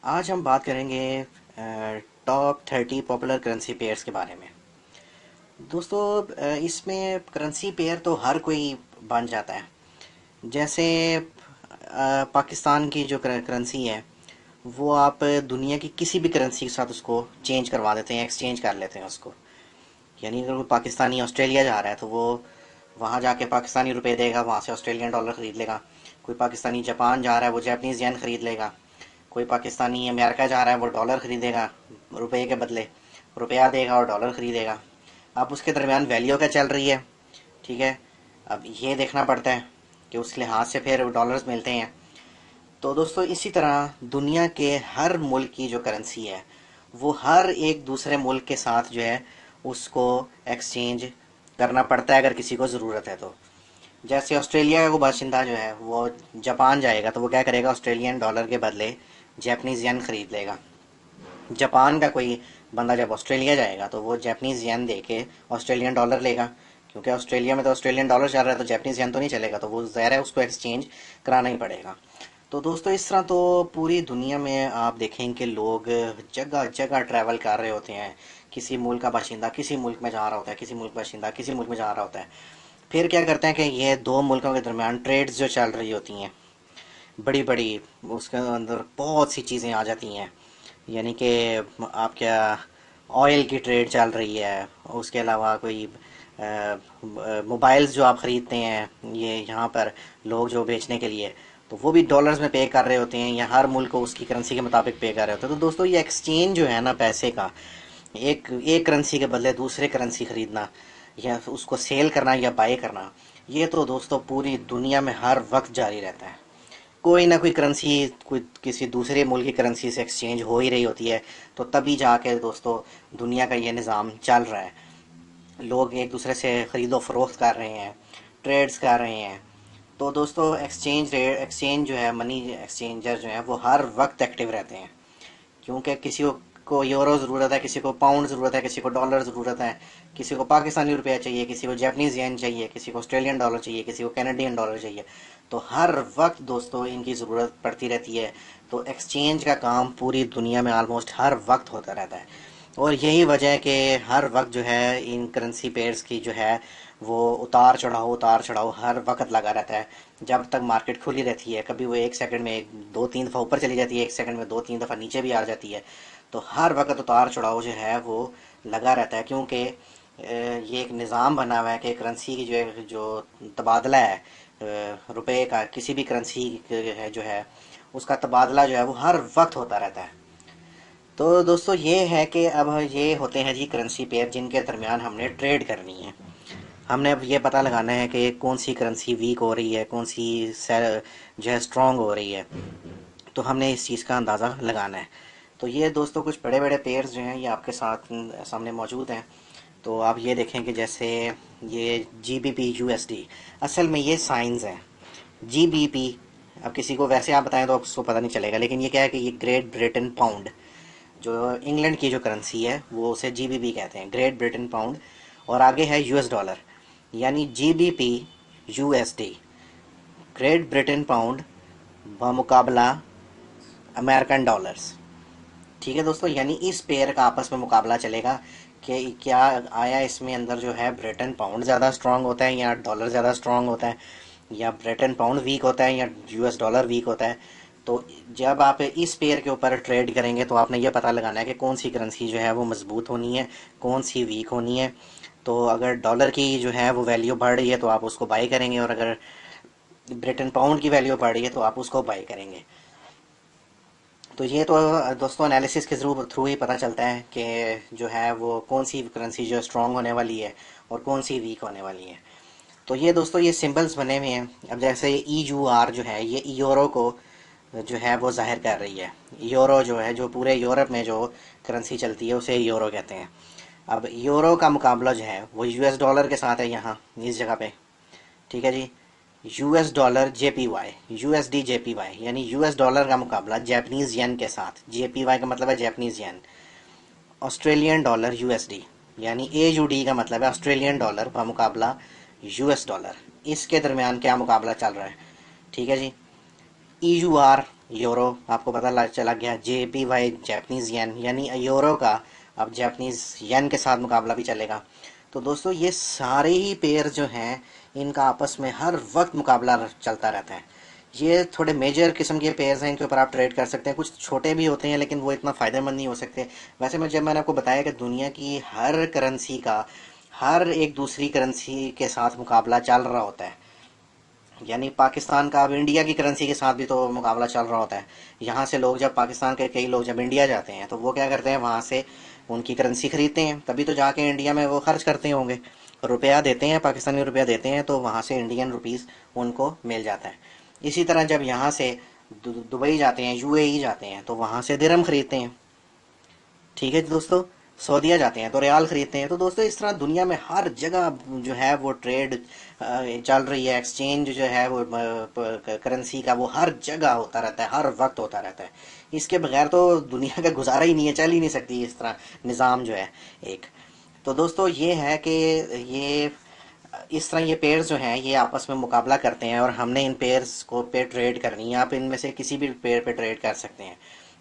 आज हम बात करेंगे टॉप 30 पॉपुलर करेंसी पेयर्स के बारे में। दोस्तों, इसमें करेंसी पेयर तो हर कोई बन जाता है। जैसे पाकिस्तान की जो करेंसी है, वो आप दुनिया की किसी भी करेंसी के साथ उसको चेंज करवा देते हैं, एक्सचेंज कर लेते हैं उसको। यानी अगर कोई पाकिस्तानी ऑस्ट्रेलिया जा रहा है तो वो वहाँ जाके पाकिस्तानी रुपए देगा, वहाँ से ऑस्ट्रेलियन डॉलर ख़रीद लेगा। कोई पाकिस्तानी जापान जा रहा है वो जापानीज़ येन ख़रीद लेगा। कोई पाकिस्तानी अमेरिका जा रहा है वो डॉलर ख़रीदेगा रुपए के बदले, रुपया देगा और डॉलर ख़रीदेगा। अब उसके दरमियान वैल्यू क्या चल रही है, ठीक है, अब ये देखना पड़ता है कि उस लिहाज से फिर डॉलर्स मिलते हैं। तो दोस्तों, इसी तरह दुनिया के हर मुल्क की जो करेंसी है वो हर एक दूसरे मुल्क के साथ जो है उसको एक्सचेंज करना पड़ता है अगर किसी को ज़रूरत है तो। जैसे ऑस्ट्रेलिया का बाशिंदा जो है वो जापान जाएगा तो वो क्या करेगा, ऑस्ट्रेलियन डॉलर के बदले जैपनीज़ येन खरीद लेगा। जापान का कोई बंदा जब ऑस्ट्रेलिया जाएगा तो वो जैपनीज़ येन दे के ऑस्ट्रेलियन डॉलर लेगा, क्योंकि ऑस्ट्रेलिया में तो ऑस्ट्रेलियन डॉलर चल रहा है तो जैपनीज़ येन तो नहीं चलेगा, तो वो ज़ाहिर है उसको एक्सचेंज कराना ही पड़ेगा। तो दोस्तों, इस तरह तो पूरी दुनिया में आप देखें कि लोग जगह जगह ट्रैवल कर रहे होते हैं। किसी मुल्क का बाशिंदा किसी मुल्क में जा रहा होता है, किसी मुल्क का बाशिंदा किसी मुल्क में जा रहा होता है। फिर क्या करते हैं कि ये दो मुल्कों के दरमियान ट्रेड्स जो चल रही होती हैं बड़ी बड़ी, उसके अंदर बहुत सी चीज़ें आ जाती हैं। यानी कि आप क्या, ऑयल की ट्रेड चल रही है, उसके अलावा कोई मोबाइल्स जो आप ख़रीदते हैं ये यहाँ पर लोग जो बेचने के लिए, तो वो भी डॉलर्स में पे कर रहे होते हैं या हर मुल्क को उसकी करेंसी के मुताबिक पे कर रहे होते हैं। तो दोस्तों, ये एक्सचेंज जो है ना पैसे का, एक करेंसी के बदले दूसरे करेंसी ख़रीदना या उसको सेल करना या बाय करना, ये तो दोस्तों पूरी दुनिया में हर वक्त जारी रहता है। कोई ना कोई करेंसी कोई किसी दूसरे मुल्क की करेंसी से एक्सचेंज हो ही रही होती है, तो तभी जाके दोस्तों दुनिया का ये निज़ाम चल रहा है। लोग एक दूसरे से ख़रीदो फरोख्त कर रहे हैं, ट्रेड्स कर रहे हैं। तो दोस्तों, एक्सचेंज जो है, मनी एक्सचेंजर जो है वो हर वक्त एक्टिव रहते हैं, क्योंकि किसी को यूरो ज़रूरत है, किसी को पाउंड ज़रूरत है, किसी को डॉलर ज़रूरत है, किसी को पाकिस्तानी रुपया चाहिए, किसी को जापानीज़ येन चाहिए, किसी को ऑस्ट्रेलियन डॉलर चाहिए, किसी को कैनेडियन डॉलर चाहिए। तो हर वक्त दोस्तों इनकी ज़रूरत पड़ती रहती है। तो एक्सचेंज का काम पूरी दुनिया में आलमोस्ट हर वक्त होता रहता है। और यही वजह है कि हर वक्त जो है इन करेंसी पेयर्स की जो है वो उतार चढ़ाव हर वक्त लगा रहता है। जब तक मार्केट खुली रहती है, कभी वो एक सेकंड में दो तीन दफ़ा ऊपर चली जाती है, एक सेकंड में दो तीन दफ़ा नीचे भी आ जाती है। तो हर वक्त उतार चढ़ाव जो है वो लगा रहता है, क्योंकि ये एक निज़ाम बना हुआ है कि करेंसी की जो तबादला है, रुपए का किसी भी करेंसी है जो है उसका तबादला जो है वो हर वक्त होता रहता है। तो दोस्तों, ये है कि अब ये होते हैं जी करेंसी पेयर जिनके दरमियान हमने ट्रेड करनी है। हमने अब ये पता लगाना है कि कौन सी करेंसी वीक हो रही है, कौन सी जो है स्ट्रांग हो रही है। तो हमने इस चीज़ का अंदाज़ा लगाना है। तो ये दोस्तों कुछ बड़े बड़े पेयर्स जो हैं ये आपके साथ सामने मौजूद हैं। तो आप ये देखें कि जैसे ये GBP USD, असल में ये साइंस हैं। GBP, अब किसी को वैसे आप बताएं तो उसको पता नहीं चलेगा, लेकिन ये क्या है कि ये ग्रेट ब्रिटेन पाउंड, जो इंग्लैंड की जो करेंसी है वो उसे GBP कहते हैं, ग्रेट ब्रिटेन पाउंड। और आगे है US डॉलर, यानी GBP USD, Great Britain pound बमुकाबला अमेरिकन डॉलर्स। ठीक है दोस्तों, यानी इस पेयर का आपस में मुकाबला चलेगा कि क्या आया इसमें अंदर जो है ब्रिटेन पाउंड ज़्यादा स्ट्रांग होता है या डॉलर ज़्यादा स्ट्रांग होता है, या ब्रिटेन पाउंड वीक होता है या US डॉलर वीक होता है। तो जब आप इस पेयर के ऊपर ट्रेड करेंगे तो आपने ये पता लगाना है कि कौन सी करेंसी जो है वो मजबूत होनी है, कौन सी वीक होनी है। तो अगर डॉलर की जो है वो वैल्यू बढ़ रही है तो आप उसको बाई करेंगे, और अगर ब्रिटेन पाउंड की वैल्यू बढ़ रही है तो आप उसको बाई करेंगे। तो ये तो दोस्तों एनालिसिस के थ्रू ही पता चलता है कि जो है वो कौन सी करेंसी जो स्ट्रांग होने वाली है और कौन सी वीक होने वाली है। तो ये दोस्तों ये सिंबल्स बने हुए हैं। अब जैसे EUR जो है ये यूरो को जो है वो जाहिर कर रही है। यूरो जो है जो पूरे यूरोप में जो करेंसी चलती है उसे यूरो कहते हैं। अब यूरो का मुकाबला जो है वो US डॉलर के साथ है यहाँ इस जगह पे। ठीक है जी, US dollar JPY, USD JPY, यानी US डॉलर का मुकाबला जापानीज येन के साथ। JPY का मतलब है Japanese yen. Australian dollar USD, यानी AUD का मतलब है ऑस्ट्रेलियन डॉलर का मुकाबला US डॉलर। इसके दरमियान क्या मुकाबला चल रहा है, ठीक है जी। EUR यूरो आपको पता चला गया, JPY जापानीज येन, यानी यूरो का अब जापानीज येन के साथ मुकाबला भी चलेगा। तो दोस्तों ये सारे ही पेयर जो हैं इनका आपस में हर वक्त मुकाबला चलता रहता है। ये थोड़े मेजर किस्म के पेयर्स हैं, इनके ऊपर आप ट्रेड कर सकते हैं। कुछ छोटे भी होते हैं लेकिन वो इतना फ़ायदेमंद नहीं हो सकते। वैसे मैंने आपको बताया कि दुनिया की हर करेंसी का हर एक दूसरी करेंसी के साथ मुकाबला चल रहा होता है। यानी पाकिस्तान का अब इंडिया की करेंसी के साथ भी तो मुकाबला चल रहा होता है। यहाँ से लोग जब पाकिस्तान के कई लोग जब इंडिया जाते हैं तो वो क्या करते हैं, वहाँ से उनकी करेंसी खरीदते हैं, तभी तो जाके इंडिया में वो खर्च करते होंगे। रुपया देते हैं, पाकिस्तानी रुपया देते हैं, तो वहाँ से इंडियन रुपीस उनको मिल जाता है। इसी तरह जब यहाँ से दुबई जाते हैं, UAE जाते हैं, तो वहाँ से दिरहम खरीदते हैं। ठीक है दोस्तों, सऊदीया जाते हैं तो रियाल खरीदते हैं। तो दोस्तों इस तरह दुनिया में हर जगह जो है वो ट्रेड चल रही है। एक्सचेंज जो है वो करेंसी का वो हर जगह होता रहता है, हर वक्त होता रहता है। इसके बगैर तो दुनिया का गुजारा ही नहीं है, चल ही नहीं सकती इस तरह निज़ाम जो है एक। तो दोस्तों ये है कि ये इस तरह ये पेयर्स जो हैं ये आपस में मुकाबला करते हैं और हमने इन पेयर्स को पे ट्रेड करनी है। आप इनमें से किसी भी पेयर पे ट्रेड कर सकते हैं।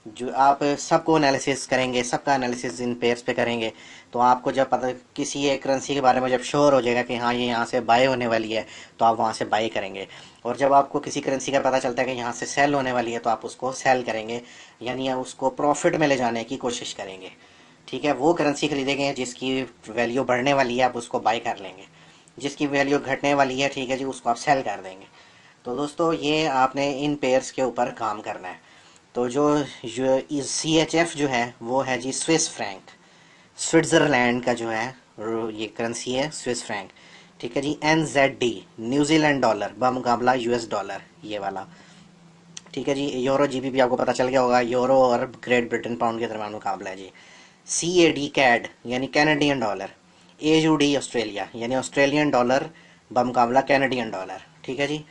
जो आप सबको एनालिसिस करेंगे, सबका एनालिसिस इन पेयर्स पे करेंगे, तो आपको जब पता किसी एक करेंसी के बारे में जब श्योर हो जाएगा कि हाँ ये यहाँ से बाय होने वाली है, तो आप वहाँ से बाय करेंगे। और जब आपको किसी करेंसी का पता चलता है कि यहाँ से सेल होने वाली है, तो आप उसको सेल करेंगे, यानी आप उसको प्रॉफिट में ले जाने की कोशिश करेंगे। ठीक है, वो करेंसी खरीदेंगे जिसकी वैल्यू बढ़ने वाली है, आप उसको बाय कर लेंगे। जिसकी वैल्यू घटने वाली है, ठीक है जी, उसको आप सेल कर देंगे। तो दोस्तों ये आपने इन पेयर्स के ऊपर काम करना है। तो जो CHF जो है वो है जी स्विस फ्रैंक, स्विट्ज़रलैंड का जो है ये करेंसी है स्विस फ्रैंक। ठीक है जी, NZD न्यूजीलैंड डॉलर बमुकाबला US डॉलर, ये वाला। ठीक है जी, यूरो GBP आपको पता चल गया होगा, यूरो और ग्रेट ब्रिटेन पाउंड के दरमियान मुकाबला है जी। CAD कैड यानी कैनेडियन डॉलर, AUD ऑस्ट्रेलिया यानी ऑस्ट्रेलियन डॉलर बमुकाबला कैनेडियन डॉलर। ठीक है जी,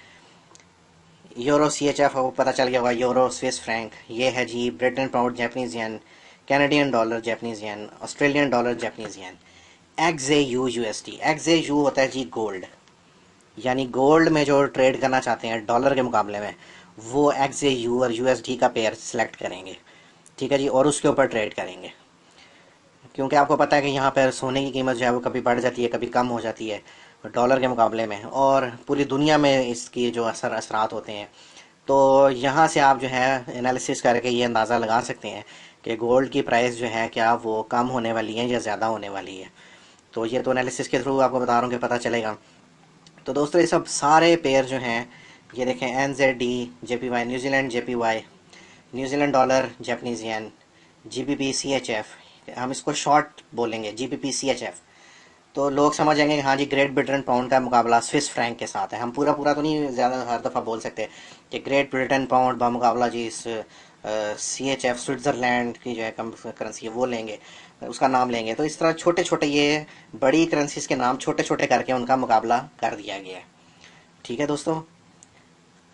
यूरो CHF आपको पता चल गया होगा, यूरो स्विस फ्रैंक, ये है जी Britain pound Japanese yen, Canadian dollar Japanese yen, Australian dollar Japanese yen. XAU USD, XAU होता है जी गोल्ड, यानी गोल्ड में जो ट्रेड करना चाहते हैं डॉलर के मुकाबले में, वो XAU और USD का पेयर सेलेक्ट करेंगे। ठीक है जी, और उसके ऊपर ट्रेड करेंगे। क्योंकि आपको पता है कि यहाँ पर सोने की कीमत जो है वो कभी बढ़ जाती है, कभी कम हो जाती है डॉलर के मुकाबले में, और पूरी दुनिया में इसकी जो असरात होते हैं। तो यहाँ से आप जो है एनालिसिस करके ये अंदाज़ा लगा सकते हैं कि गोल्ड की प्राइस जो है क्या वो कम होने वाली है या ज़्यादा होने वाली है। तो ये तो एनालिसिस के थ्रू आपको बता रहा हूँ कि पता चलेगा। तो दोस्तों ये सब सारे पेयर जो हैं, ये देखें, NZD JPY New Zealand JPY, New Zealand dollar Japanese येन, GBP CHF, हम इसको शॉर्ट बोलेंगे GBP CHF। तो लोग समझ जाएंगे कि हाँ जी ग्रेट ब्रिटेन पाउंड का मुकाबला स्विस फ्रैंक के साथ है। हम पूरा पूरा तो नहीं ज़्यादा हर दफ़ा बोल सकते कि ग्रेट ब्रिटेन पाउंड का मुकाबला जी इस CHF स्विट्ज़रलैंड की जो है करेंसी है वो लेंगे, उसका नाम लेंगे। तो इस तरह छोटे छोटे ये बड़ी करेंसीज के नाम छोटे छोटे करके उनका मुकाबला कर दिया गया है। ठीक है दोस्तों,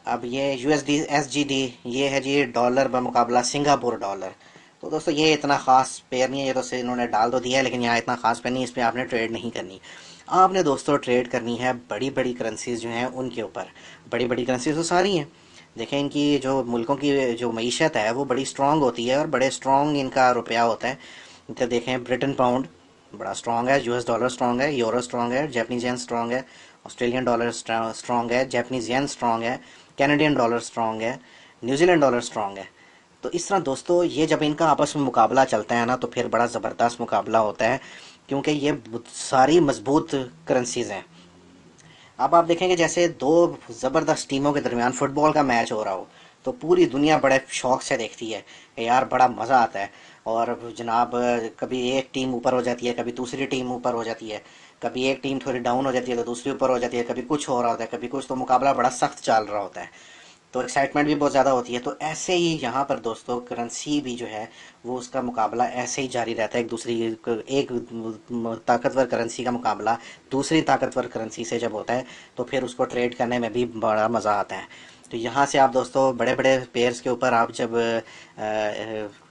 अब ये USD SGD, ये है जी डॉलर बमुकाबला सिंगापुर डॉलर। तो दोस्तों ये इतना ख़ास पेयर नहीं है, ये तो इन्होंने डाल तो दिया है, लेकिन यहाँ इतना ख़ास पेयर नहीं, इस पर आपने ट्रेड नहीं करनी। आपने दोस्तों ट्रेड करनी है बड़ी बड़ी करेंसीज जो हैं उनके ऊपर। बड़ी बड़ी करेंसीज तो सारी हैं, देखें इनकी जो मुल्कों की जो मीशत है वो बड़ी स्ट्रांग होती है और बड़े स्ट्रांग इनका रुपया होता है। तो देखें ब्रिटेन पाउंड बड़ा स्ट्रांग है, US डॉलर स्ट्रांग है, यूरो स्ट्रांग है, जापानीज येन स्ट्रांग है, ऑस्ट्रेलियन डॉलर स्ट्रांग है, जापानीज येन स्ट्रांग है, कैनेडियन डॉलर स्ट्रांग है, न्यूजीलैंड डॉलर स्ट्रांग है। तो इस तरह दोस्तों ये जब इनका आपस में मुकाबला चलता है ना तो फिर बड़ा ज़बरदस्त मुकाबला होता है, क्योंकि ये सारी मजबूत करेंसीज हैं। अब आप देखेंगे जैसे दो ज़बरदस्त टीमों के दरमियान फुटबॉल का मैच हो रहा हो, तो पूरी दुनिया बड़े शौक से देखती है कि यार बड़ा मज़ा आता है। और जनाब कभी एक टीम ऊपर हो जाती है, कभी दूसरी टीम ऊपर हो जाती है, कभी एक टीम थोड़ी डाउन हो जाती है तो दूसरी ऊपर हो जाती है, कभी कुछ हो रहा होता है, कभी कुछ, तो मुकाबला बड़ा सख्त चल रहा होता है। तो एक्साइटमेंट भी बहुत ज़्यादा होती है। तो ऐसे ही यहाँ पर दोस्तों करेंसी भी जो है वो उसका मुकाबला ऐसे ही जारी रहता है। एक ताकतवर करेंसी का मुकाबला दूसरी ताकतवर करेंसी से जब होता है तो फिर उसको ट्रेड करने में भी बड़ा मज़ा आता है। तो यहाँ से आप दोस्तों बड़े बड़े पेयर्स के ऊपर आप जब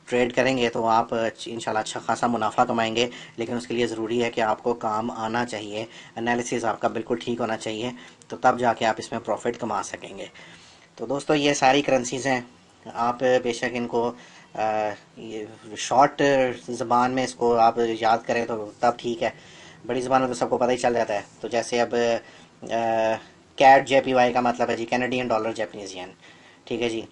ट्रेड करेंगे तो आप इंशाल्लाह अच्छा खासा मुनाफा कमाएंगे। लेकिन उसके लिए ज़रूरी है कि आपको काम आना चाहिए, एनालिसिस आपका बिल्कुल ठीक होना चाहिए, तो तब जाके आप इसमें प्रॉफिट कमा सकेंगे। तो दोस्तों ये सारी करेंसीज़ हैं, आप बेशक इनको ये शॉर्ट ज़बान में इसको आप याद करें तो तब ठीक है, बड़ी ज़बान में तो सबको पता ही चल जाता है। तो जैसे अब कैट JPY का मतलब है जी कैनेडियन डॉलर जापानीज येन, ठीक है जी।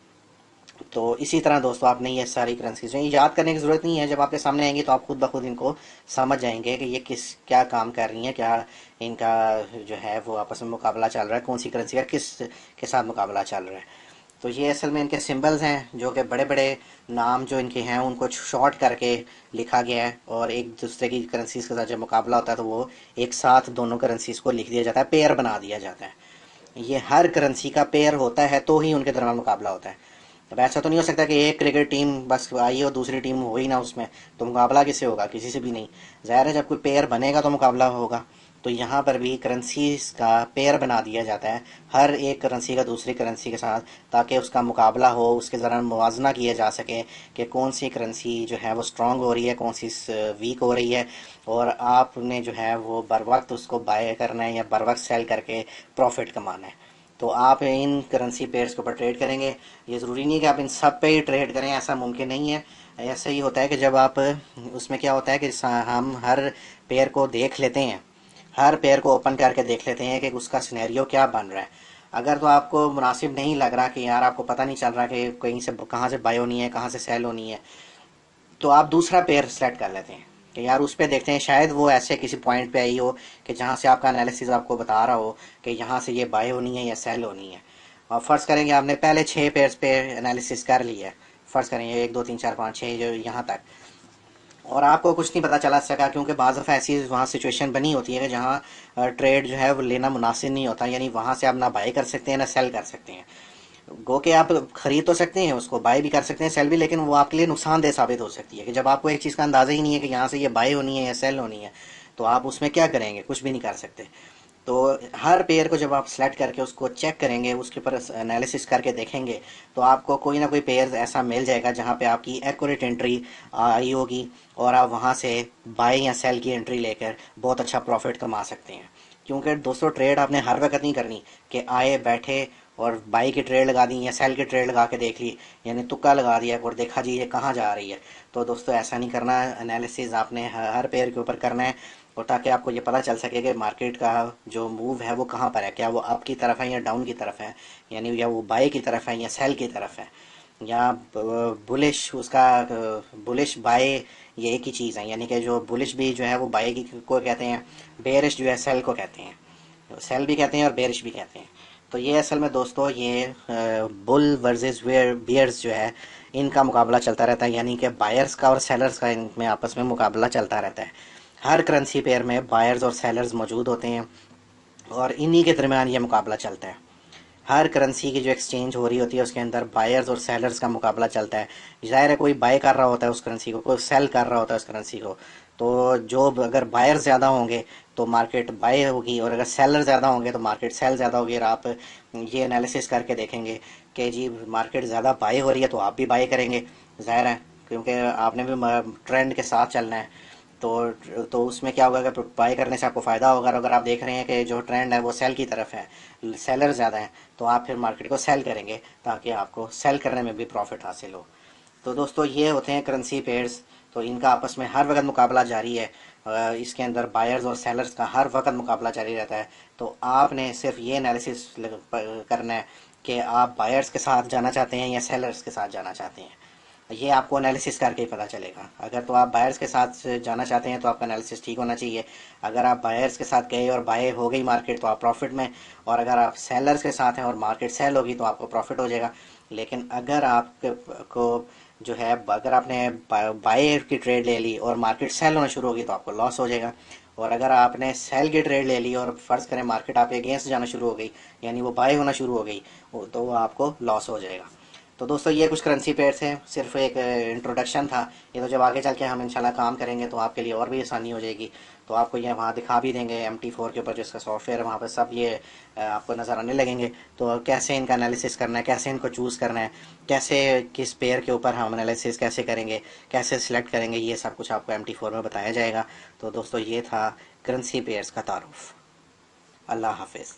तो इसी तरह दोस्तों आपने ये सारी करेंसीज जो याद करने की ज़रूरत नहीं है, जब आपके सामने आएंगी तो आप खुद ब खुद इनको समझ जाएंगे कि ये किस क्या काम कर रही हैं, क्या इनका जो है वो आपस में मुकाबला चल रहा है, कौन सी करेंसी का किस के साथ मुकाबला चल रहा है। तो ये असल में इनके सिंबल्स हैं जो कि बड़े बड़े नाम जो इनके हैं उनको शॉर्ट करके लिखा गया है, और एक दूसरे की करेंसीज के साथ जब मुकाबला होता है तो वो एक साथ दोनों करेंसीज को लिख दिया जाता है, पेयर बना दिया जाता है। ये हर करेंसी का पेयर होता है तो ही उनके दरमियान मुकाबला होता है। अब ऐसा तो नहीं हो सकता कि एक क्रिकेट टीम बस आई और दूसरी टीम हो ही ना उसमें, तो मुकाबला किससे होगा, किसी से भी नहीं। ज़ाहिर है जब कोई पेयर बनेगा तो मुकाबला होगा। तो यहाँ पर भी करेंसीज का पेयर बना दिया जाता है हर एक करेंसी का दूसरी करेंसी के साथ, ताकि उसका मुकाबला हो, उसके ज़रा मुवाजना किया जा सके कि कौन सी करेंसी जो है वो स्ट्रांग हो रही है, कौन सी वीक हो रही है, और आपने जो है वो बर वक्त उसको बाय करना है या बर वक्त सेल करके प्रॉफिट कमाना है। तो आप इन करेंसी पेयर्स के ऊपर ट्रेड करेंगे। ये ज़रूरी नहीं है कि आप इन सब पे ही ट्रेड करें, ऐसा मुमकिन नहीं है। ऐसा ही होता है कि जब आप उसमें क्या होता है कि हम हर पेयर को देख लेते हैं, हर पेयर को ओपन करके देख लेते हैं कि उसका सिनेरियो क्या बन रहा है। अगर तो आपको मुनासिब नहीं लग रहा कि यार आपको पता नहीं चल रहा कि कहीं से कहाँ से बाय होनी है, कहाँ से सेल होनी है, तो आप दूसरा पेयर सेलेक्ट कर लेते हैं कि यार उस पर देखते हैं, शायद वो ऐसे किसी पॉइंट पे आई हो कि जहाँ से आपका एनालिसिस आपको बता रहा हो कि यहाँ से ये बाय होनी है या सेल होनी है। और फ़र्ज़ करेंगे आपने पहले 6 पेयर्स पे एनालिसिस कर लिया है, फ़र्ज़ करेंगे 1 2 3 4 5 6 जो यहाँ तक, और आपको कुछ नहीं पता चला सका क्योंकि बाज़ दफ़ा ऐसी वहाँ सिचुएशन बनी होती है कि जहाँ ट्रेड जो है वो लेना मुनासिब नहीं होता, यानी वहाँ से आप ना बाय कर सकते हैं ना सेल कर सकते हैं। गो के आप खरीद तो सकते हैं, उसको बाय भी कर सकते हैं, सेल भी, लेकिन वो आपके लिए नुकसानदेह साबित हो सकती है कि जब आपको एक चीज़ का अंदाज़ा ही नहीं है कि यहाँ से ये बाय होनी है या सेल होनी है, तो आप उसमें क्या करेंगे, कुछ भी नहीं कर सकते। तो हर पेयर को जब आप सेलेक्ट करके उसको चेक करेंगे, उसके ऊपर एनालिसिस करके देखेंगे, तो आपको कोई ना कोई पेयर ऐसा मिल जाएगा जहाँ पे आपकी एक्यूरेट एंट्री आई होगी, और आप वहाँ से बाय या सेल की एंट्री लेकर बहुत अच्छा प्रॉफिट कमा सकते हैं। क्योंकि दोस्तों ट्रेड आपने हर वक्त नहीं करनी कि आए बैठे और बाई की ट्रेड लगा दी या सेल की ट्रेड लगा के देख ली, यानी तुक्का लगा दिया और देखा जी ये कहाँ जा रही है। तो दोस्तों ऐसा नहीं करना, एनालिसिस आपने हर पेयर के ऊपर करना है, और ताकि आपको ये पता चल सके कि मार्केट का जो मूव है वो कहाँ पर है, क्या वो अप की तरफ है या डाउन की तरफ है, यानी या वो बाई की तरफ है या सेल की तरफ है, या बुलिश उसका बुलिश बाय, ये एक ही चीज़ है। यानी कि जो बुलिश भी जो है वो बाय की को कहते हैं, बेरिश जो है सेल को कहते हैं, सेल भी कहते हैं और बेरिश भी कहते हैं। तो ये असल में दोस्तों ये बुल वर्सेस बियर्स जो है इनका मुकाबला चलता रहता है, यानी कि बायर्स का और सेलर्स का इनमें आपस में मुकाबला चलता रहता है। हर करेंसी पेयर में बायर्स और सेलर्स मौजूद होते हैं, और इन्हीं के दरमियान ये मुकाबला चलता है। हर करेंसी की जो एक्सचेंज हो रही होती है उसके अंदर बायर्स और सेलर्स का मुकाबला चलता है। ज़ाहिर है कोई बाय कर रहा होता है उस करेंसी को, कोई सेल कर रहा होता है उस करेंसी को। तो जो अगर बायर ज़्यादा होंगे तो मार्केट बाय होगी, और अगर सेलर ज़्यादा होंगे तो मार्केट सेल ज़्यादा होगी। और आप ये एनालिसिस करके देखेंगे कि जी मार्केट ज़्यादा बाय हो रही है तो आप भी बाय करेंगे, ज़ाहिर है, क्योंकि आपने भी ट्रेंड के साथ चलना है। तो उसमें क्या होगा कि बाय करने से आपको फ़ायदा होगा, और अगर आप देख रहे हैं कि जो ट्रेंड है वो सेल की तरफ है, सेलर ज़्यादा है, तो आप फिर मार्केट को सेल करेंगे ताकि आपको सेल करने में भी प्रॉफिट हासिल हो। तो दोस्तों ये होते हैं करेंसी पेयर्स। तो इनका आपस में हर वक्त मुकाबला जारी है, इसके अंदर बायर्स और सेलर्स का हर वक्त मुकाबला जारी रहता है। तो आपने सिर्फ ये एनालिसिस करना है कि आप बायर्स के साथ जाना चाहते हैं या सेलर्स के साथ जाना चाहते हैं। ये आपको एनालिसिस करके ही पता चलेगा। अगर तो आप बायर्स के साथ जाना चाहते हैं तो आपका एनालिसिस ठीक होना चाहिए। अगर आप बायर्स के साथ गए और बाय हो गई मार्केट तो आप प्रॉफिट में, और अगर आप सेलर्स के साथ हैं और मार्केट सेल होगी तो आपको प्रॉफिट हो जाएगा। लेकिन अगर आपको जो है अगर आपने बाय की ट्रेड ले ली और मार्केट सेल होना शुरू होगी तो आपको लॉस हो जाएगा। और अगर आपने सेल की ट्रेड ले ली और फ़र्ज़ करें मार्केट आपके अगेंस्ट जाना शुरू हो गई, यानी वो बाय होना शुरू हो गई, तो वो आपको लॉस हो जाएगा। तो दोस्तों ये कुछ करेंसी पेयर्स हैं, सिर्फ एक इंट्रोडक्शन था। ये तो जब आगे चल के हम इंशाल्लाह काम करेंगे तो आपके लिए और भी आसानी हो जाएगी। तो आपको ये वहाँ दिखा भी देंगे MT4 के ऊपर जो इसका सॉफ्टवेयर है वहाँ पर सब ये आपको नज़र आने लगेंगे। तो कैसे इनका एनालिसिस करना है, कैसे इनको चूज़ करना है, कैसे किस पेयर के ऊपर हम एनालिसिस कैसे करेंगे, कैसे सिलेक्ट करेंगे, ये सब कुछ आपको MT4 में बताया जाएगा। तो दोस्तों ये था करेंसी पेयर्स का तारुफ। अल्लाह हाफिज़।